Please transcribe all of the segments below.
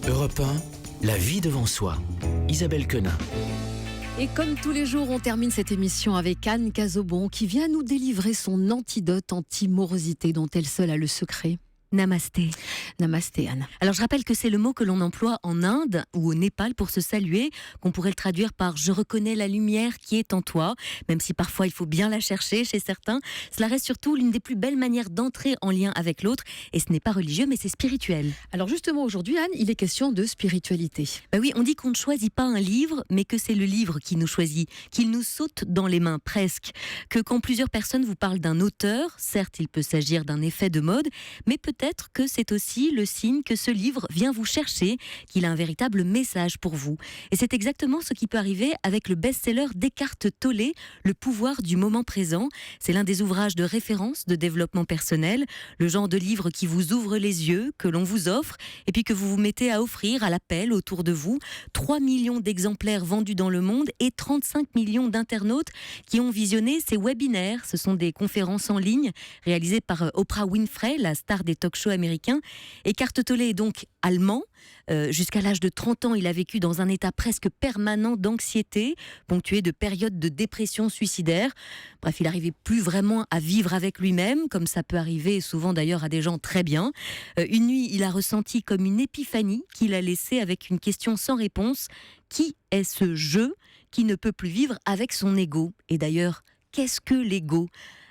Europe 1, la vie devant soi. Isabelle Quenin. Et comme tous les jours, on termine cette émission avec Anne Cazobon qui vient nous délivrer son antidote anti-morosité dont elle seule a le secret. Namasté. Namasté, Anne. Alors je rappelle que c'est le mot que l'on emploie en Inde ou au Népal pour se saluer, qu'on pourrait le traduire par « je reconnais la lumière qui est en toi », même si parfois il faut bien la chercher chez certains. Cela reste surtout l'une des plus belles manières d'entrer en lien avec l'autre, et ce n'est pas religieux mais c'est spirituel. Alors justement aujourd'hui, Anne, il est question de spiritualité. Oui, on dit qu'on ne choisit pas un livre, mais que c'est le livre qui nous choisit, qu'il nous saute dans les mains presque. Que quand plusieurs personnes vous parlent d'un auteur, certes il peut s'agir d'un effet de mode, mais peut-être que c'est aussi le signe que ce livre vient vous chercher, qu'il a un véritable message pour vous. Et c'est exactement ce qui peut arriver avec le best-seller d'Eckhart Tolle, Le pouvoir du moment présent. C'est l'un des ouvrages de référence de développement personnel, le genre de livre qui vous ouvre les yeux, que l'on vous offre, et puis que vous vous mettez à offrir à l'appel autour de vous. 3 millions d'exemplaires vendus dans le monde et 35 millions d'internautes qui ont visionné ces webinaires. Ce sont des conférences en ligne réalisées par Oprah Winfrey, la star des talk-shows américains. Eckhart Tolle est donc allemand. Jusqu'à l'âge de 30 ans, il a vécu dans un état presque permanent d'anxiété, ponctué de périodes de dépression suicidaire. Bref, il n'arrivait plus vraiment à vivre avec lui-même, comme ça peut arriver souvent d'ailleurs à des gens très bien. Une nuit, il a ressenti comme une épiphanie qu'il a laissée avec une question sans réponse. Qui est ce je qui ne peut plus vivre avec son ego ? Et d'ailleurs, qu'est-ce que l'ego ?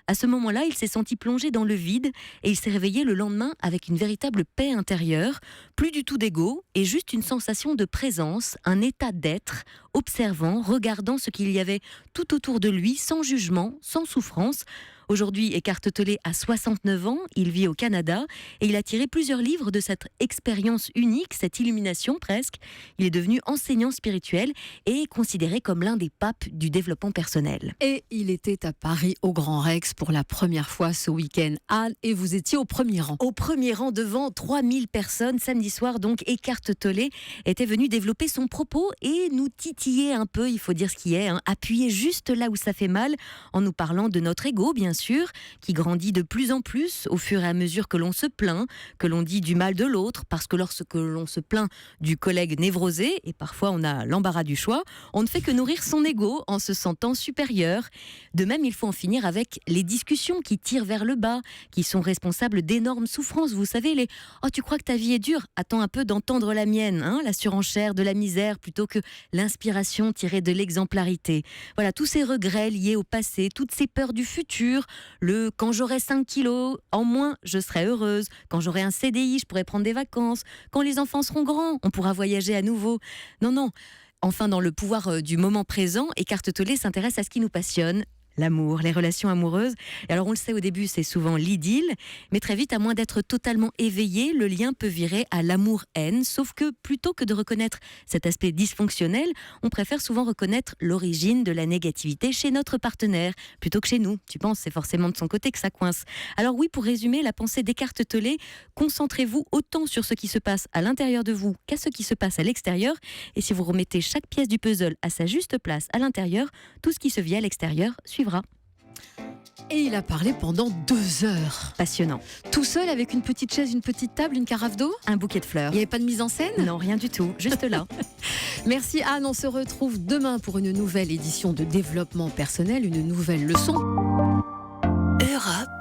À ce moment-là, il s'est senti plongé dans le vide et il s'est réveillé le lendemain avec une véritable paix intérieure, plus du tout d'ego et juste une sensation de présence, un état d'être, observant, regardant ce qu'il y avait tout autour de lui, sans jugement, sans souffrance. Aujourd'hui, Eckhart Tolle a 69 ans, il vit au Canada et il a tiré plusieurs livres de cette expérience unique, cette illumination presque. Il est devenu enseignant spirituel et est considéré comme l'un des papes du développement personnel. Et il était à Paris au Grand Rex pour la première fois ce week-end. Anne, et vous étiez au premier rang. Au premier rang devant 3000 personnes, samedi soir donc, Eckhart Tolle était venu développer son propos et nous titiller un peu, il faut dire ce qui est, appuyer juste là où ça fait mal, en nous parlant de notre ego bien sûr, qui grandit de plus en plus au fur et à mesure que l'on se plaint, que l'on dit du mal de l'autre, parce que lorsque l'on se plaint du collègue névrosé, et parfois on a l'embarras du choix, on ne fait que nourrir son ego en se sentant supérieur. De même, il faut en finir avec les discussions qui tirent vers le bas, qui sont responsables d'énormes souffrances. Vous savez, les « Oh, tu crois que ta vie est dure ? Attends un peu d'entendre la mienne », la surenchère de la misère plutôt que l'inspiration tirée de l'exemplarité. Voilà, tous ces regrets liés au passé, toutes ces peurs du futur, le « quand j'aurai 5 kilos en moins, je serai heureuse », quand j'aurai un CDI, je pourrai prendre des vacances, quand les enfants seront grands, on pourra voyager à nouveau. Non. Enfin, dans le pouvoir du moment présent, Eckhart Tolle s'intéresse à ce qui nous passionne, l'amour, les relations amoureuses. Et alors on le sait, au début c'est souvent l'idylle, mais très vite, à moins d'être totalement éveillé, le lien peut virer à l'amour-haine, sauf que plutôt que de reconnaître cet aspect dysfonctionnel, on préfère souvent reconnaître l'origine de la négativité chez notre partenaire, plutôt que chez nous. Tu penses, c'est forcément de son côté que ça coince. Alors oui, pour résumer la pensée d'Eckhart Tolle, concentrez-vous autant sur ce qui se passe à l'intérieur de vous qu'à ce qui se passe à l'extérieur, et si vous remettez chaque pièce du puzzle à sa juste place à l'intérieur, tout ce qui se vit à l'extérieur suivra. Et il a parlé pendant 2 heures. Passionnant. Tout seul avec une petite chaise, une petite table, une carafe d'eau ? Un bouquet de fleurs. Il n'y avait pas de mise en scène ? Non, rien du tout, juste là. Merci Anne, on se retrouve demain pour une nouvelle édition de développement personnel, une nouvelle leçon. Europe